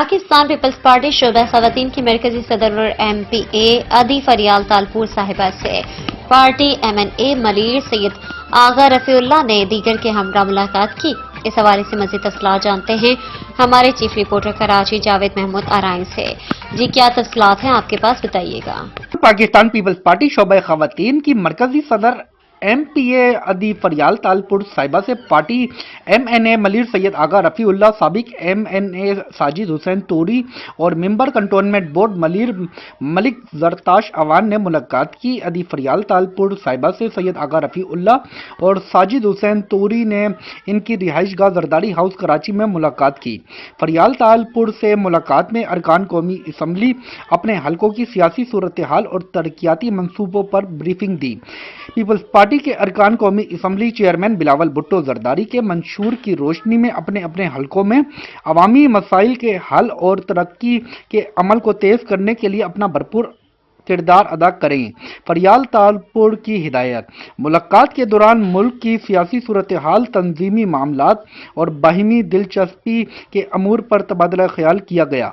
Pakistan Peoples party شعبہ خواتین کی مرکزی صدر اور ایم پی اے ادی فریال تالپور صاحبہ سے پارٹی ایم این اے ملیر سید آغا رفیع اللہ نے دیگر کے ہمراہ ملاقات کی۔ اس حوالے سے مزید تفصیلات جانتے ہیں ہمارے چیف رپورٹر کراچی جاوید محمود آرائن سے۔ جی کیا تفصیلات ہیں آپ کے پاس، بتائیے گا۔ پاکستان پیپلز پارٹی شعبہ خواتین کی مرکزی صدر ایم پی اے ادی فریال تالپور صاحبہ سے پارٹی ایم این اے ملیر سید آغا رفیع اللہ، سابق ایم این اے ساجد حسین توری اور ممبر کنٹونمنٹ بورڈ ملیر ملک زرتاش اوان نے ملاقات کی۔ ادی فریال تالپور صاحبہ سے سید آغا رفیع اللہ اور ساجد حسین توری نے ان کی رہائش گاہ زرداری ہاؤس کراچی میں ملاقات کی۔ فریال تالپور سے ملاقات میں ارکان قومی اسمبلی اپنے حلقوں کی سیاسی صورتحال اور ترقیاتی منصوبوں پر بریفنگ دی۔ پیپلز پارٹی کے ارکان قومی اسمبلی چیئرمین بلاول بھٹو زرداری کے منشور کی روشنی میں اپنے اپنے حلقوں میں عوامی مسائل کے حل اور ترقی کے عمل کو تیز کرنے کے لیے اپنا بھرپور کردار ادا کریں۔ فریال تالپور کی ہدایت۔ ملاقات کے دوران ملک کی سیاسی صورتحال، تنظیمی معاملات اور باہمی دلچسپی کے امور پر تبادلہ خیال کیا گیا۔